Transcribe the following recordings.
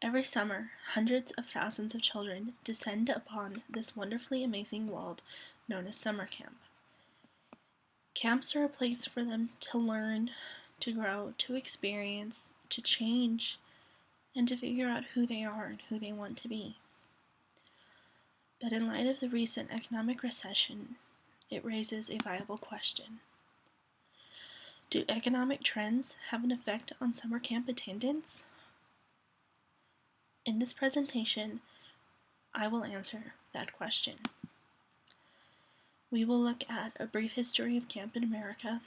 Every summer, hundreds of thousands of children descend upon this wonderfully amazing world known as summer camp. Camps are a place for them to learn, to grow, to experience, to change, and to figure out who they are and who they want to be. But in light of the recent economic recession, it raises a viable question. Do economic trends have an effect on summer camp attendance? In this presentation, I will answer that question. We will look at a brief history of camp in America,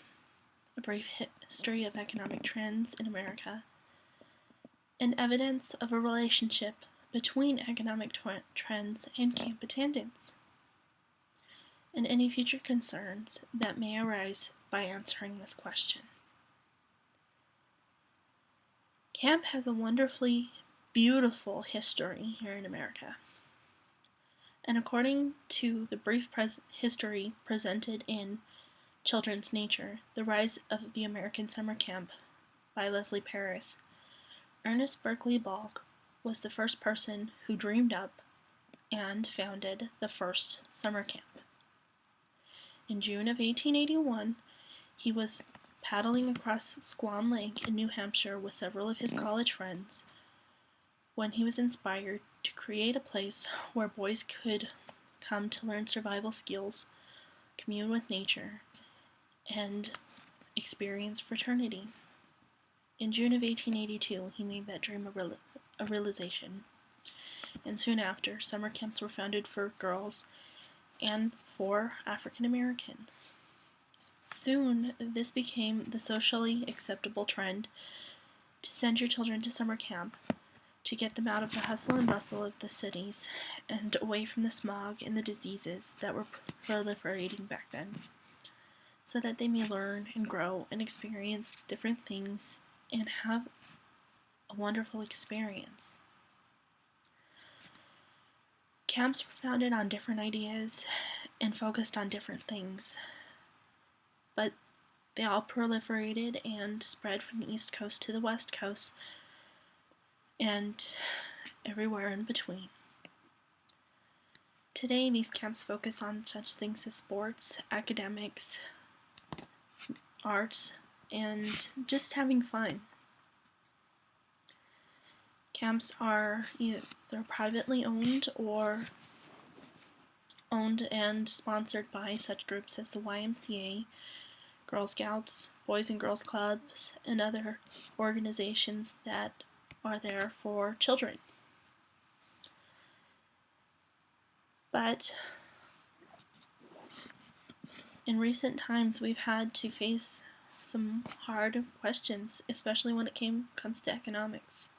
a brief history of economic trends in America, and evidence of a relationship between economic trends and camp attendance, and any future concerns that may arise by answering this question. Camp has a wonderfully beautiful history here in America. And according to the brief history presented in Children's Nature, The Rise of the American Summer Camp by Leslie Paris, Ernest Berkeley Ball was the first person who dreamed up and founded the first summer camp. In June of 1881, he was paddling across Squam Lake in New Hampshire with several of his college friends when he was inspired to create a place where boys could come to learn survival skills, commune with nature, and experience fraternity. In June of 1882, he made that dream a realization, and soon after, summer camps were founded for girls and for African Americans. Soon, this became the socially acceptable trend to send your children to summer camp, to get them out of the hustle and bustle of the cities and away from the smog and the diseases that were proliferating back then, so that they may learn and grow and experience different things and have a wonderful experience. Camps were founded on different ideas and focused on different things, but they all proliferated and spread from the East Coast to the West Coast and everywhere in between. Today, these camps focus on such things as sports, academics, arts, and just having fun. Camps are either privately owned or owned and sponsored by such groups as the YMCA, Girl Scouts, Boys and Girls Clubs, and other organizations that are there for children. But in recent times, we've had to face some hard questions, especially when it comes to economics.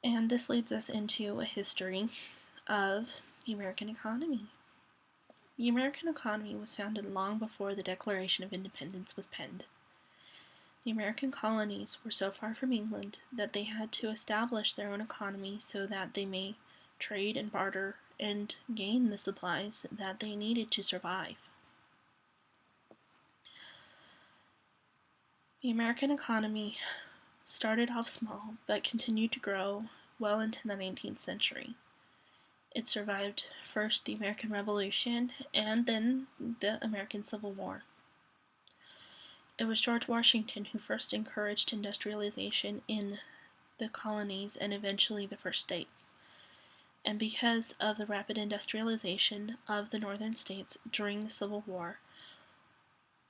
And this leads us into a history of the American economy. The American economy was founded long before the Declaration of Independence was penned. The American colonies were so far from England that they had to establish their own economy so that they may trade and barter and gain the supplies that they needed to survive. The American economy started off small but continued to grow well into the 19th century. It survived first the American Revolution and then the American Civil War. It was George Washington who first encouraged industrialization in the colonies and eventually the first states. And because of the rapid industrialization of the northern states during the Civil War,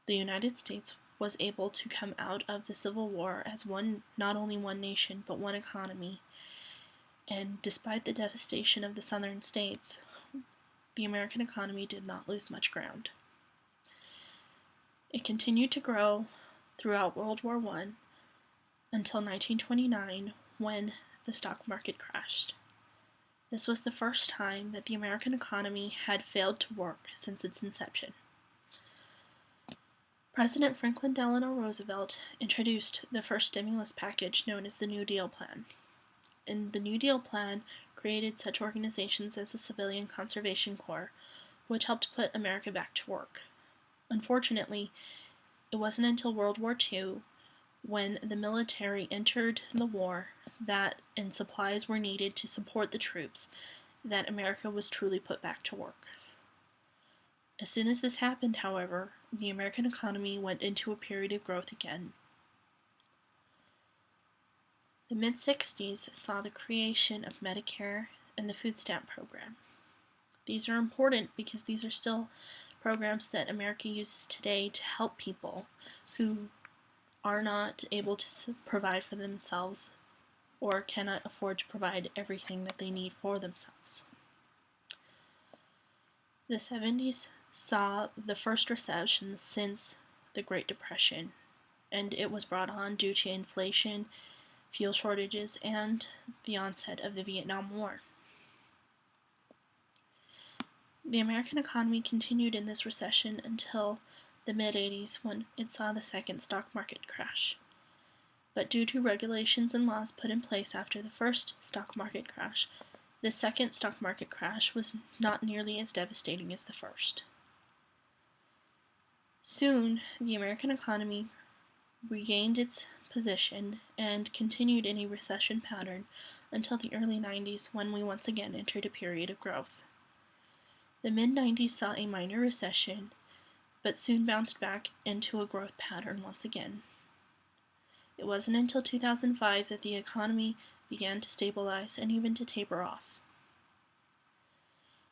the United States was able to come out of the Civil War as not only one nation, but one economy. And despite the devastation of the southern states, the American economy did not lose much ground. It continued to grow throughout World War I until 1929, when the stock market crashed. This was the first time that the American economy had failed to work since its inception. President Franklin Delano Roosevelt introduced the first stimulus package known as the New Deal Plan. And the New Deal Plan created such organizations as the Civilian Conservation Corps, which helped put America back to work. Unfortunately, it wasn't until World War II when the military entered the war and supplies were needed to support the troops, that America was truly put back to work. As soon as this happened, however, the American economy went into a period of growth again. The mid-60s saw the creation of Medicare and the food stamp program. These are important because these are still programs that America uses today to help people who are not able to provide for themselves or cannot afford to provide everything that they need for themselves. The 70s saw the first recession since the Great Depression, and it was brought on due to inflation, fuel shortages, and the onset of the Vietnam War. The American economy continued in this recession until the mid-80s when it saw the second stock market crash. But due to regulations and laws put in place after the first stock market crash, the second stock market crash was not nearly as devastating as the first. Soon, the American economy regained its position and continued in a recession pattern until the early 90s when we once again entered a period of growth. The mid-90s saw a minor recession, but soon bounced back into a growth pattern once again. It wasn't until 2005 that the economy began to stabilize and even to taper off.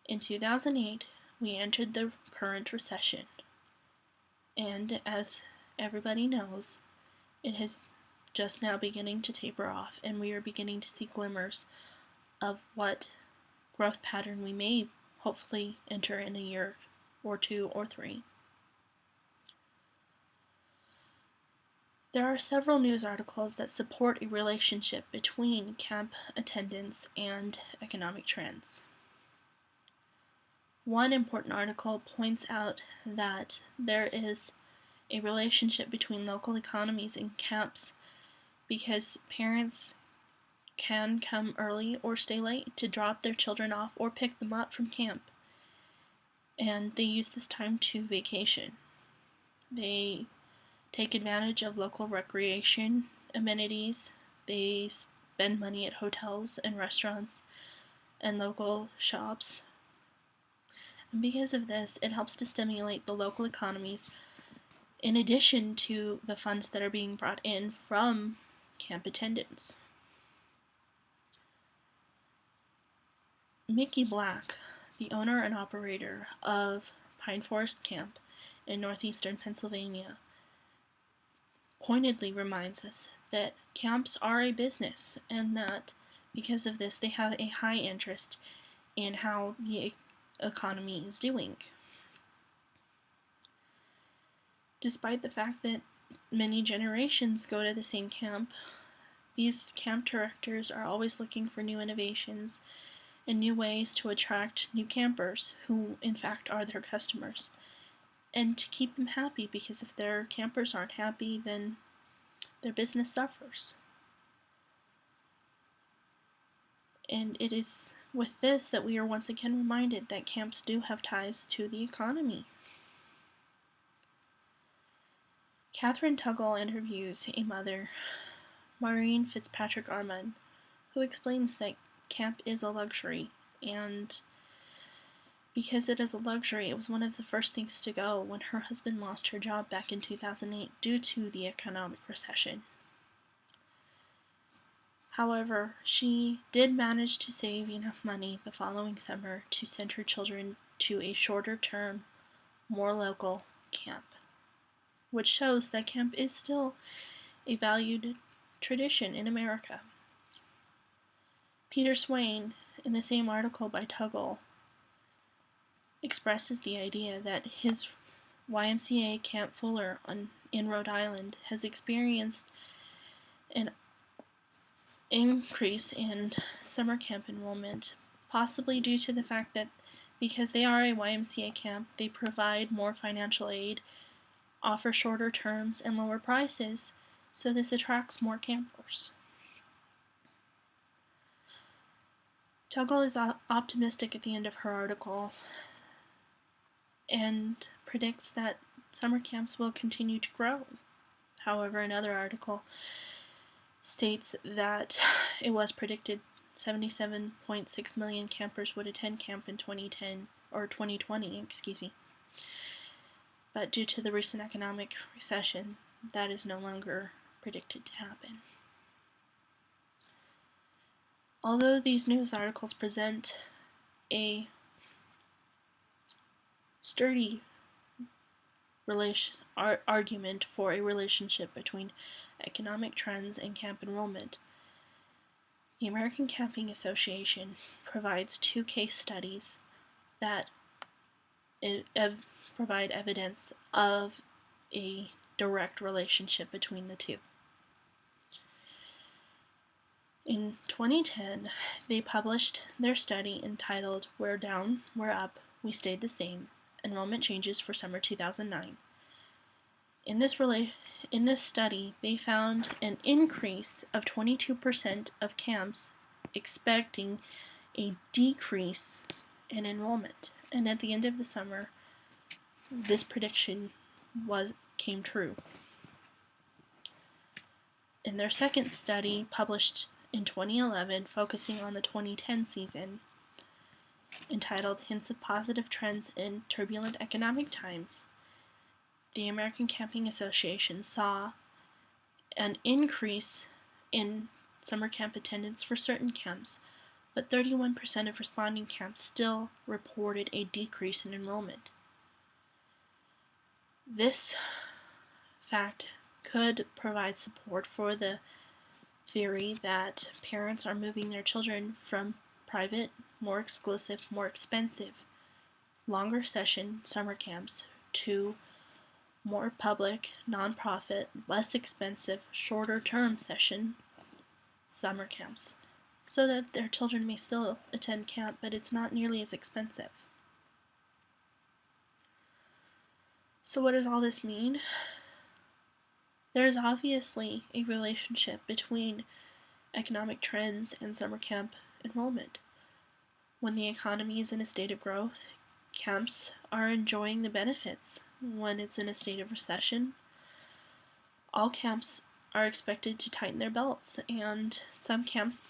In 2008, we entered the current recession, and as everybody knows, it is just now beginning to taper off, and we are beginning to see glimmers of what growth pattern we may hopefully enter in a year or 2 or 3. There are several news articles that support a relationship between camp attendance and economic trends. One important article points out that there is a relationship between local economies and camps because parents can come early or stay late to drop their children off or pick them up from camp, and they use this time to vacation. They take advantage of local recreation amenities. They spend money at hotels and restaurants and local shops. And because of this, it helps to stimulate the local economies in addition to the funds that are being brought in from camp attendance. Mickey Black, the owner and operator of Pine Forest Camp in northeastern Pennsylvania, pointedly reminds us that camps are a business and that because of this they have a high interest in how the economy is doing. Despite the fact that many generations go to the same camp, these camp directors are always looking for new innovations and new ways to attract new campers who in fact are their customers, and to keep them happy, because if their campers aren't happy, then their business suffers. And it is with this that we are once again reminded that camps do have ties to the economy. Catherine Tuggle interviews a mother, Maureen Fitzpatrick Armand, who explains that camp is a luxury, and because it is a luxury, it was one of the first things to go when her husband lost her job back in 2008 due to the economic recession. However, she did manage to save enough money the following summer to send her children to a shorter-term, more local camp, which shows that camp is still a valued tradition in America. Peter Swain, in the same article by Tuggle, expresses the idea that his YMCA Camp Fuller in Rhode Island has experienced an increase in summer camp enrollment, possibly due to the fact that because they are a YMCA camp, they provide more financial aid, offer shorter terms, and lower prices, so this attracts more campers. Tuggle is optimistic at the end of her article and predicts that summer camps will continue to grow. However, another article states that it was predicted 77.6 million campers would attend camp in 2020, But due to the recent economic recession, that is no longer predicted to happen. Although these news articles present a sturdy argument for a relationship between economic trends and camp enrollment, the American Camping Association provides 2 case studies that provide evidence of a direct relationship between the two. In 2010, they published their study entitled "We're Down, We're Up, We Stayed the Same: Enrollment Changes for Summer 2009. In this study, they found an increase of 22% of camps expecting a decrease in enrollment. And at the end of the summer, this prediction came true. In their second study, published in 2011, focusing on the 2010 season, entitled "Hints of Positive Trends in Turbulent Economic Times," the American Camping Association saw an increase in summer camp attendance for certain camps, but 31% of responding camps still reported a decrease in enrollment. This fact could provide support for the theory that parents are moving their children from private, more exclusive, more expensive, longer session summer camps to more public, nonprofit, less expensive, shorter term session summer camps, so that their children may still attend camp, but it's not nearly as expensive. So what does all this mean? There is obviously a relationship between economic trends and summer camp enrollment. When the economy is in a state of growth, camps are enjoying the benefits. When it's in a state of recession, all camps are expected to tighten their belts, and some camps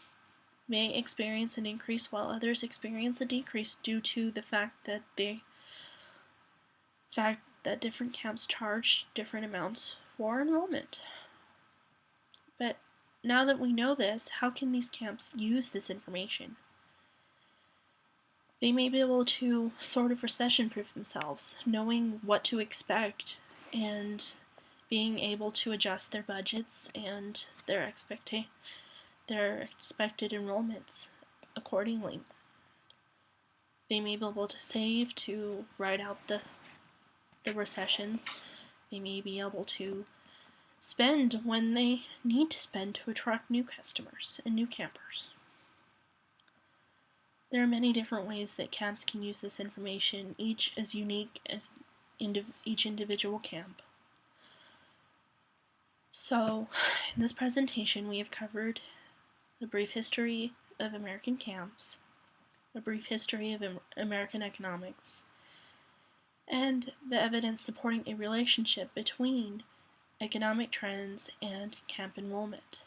may experience an increase while others experience a decrease due to the fact that different camps charge different amounts for enrollment. But now that we know this, how can these camps use this information? They may be able to sort of recession-proof themselves, knowing what to expect and being able to adjust their budgets and their expected enrollments accordingly. They may be able to save to ride out the recessions. They may be able to spend when they need to spend to attract new customers and new campers. There are many different ways that camps can use this information, each as unique as each individual camp. So, in this presentation, we have covered the brief history of American camps, a brief history of American economics, and the evidence supporting a relationship between economic trends and camp enrollment.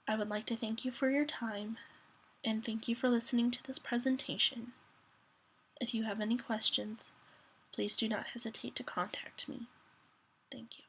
I would like to thank you for your time, and thank you for listening to this presentation. If you have any questions, please do not hesitate to contact me. Thank you.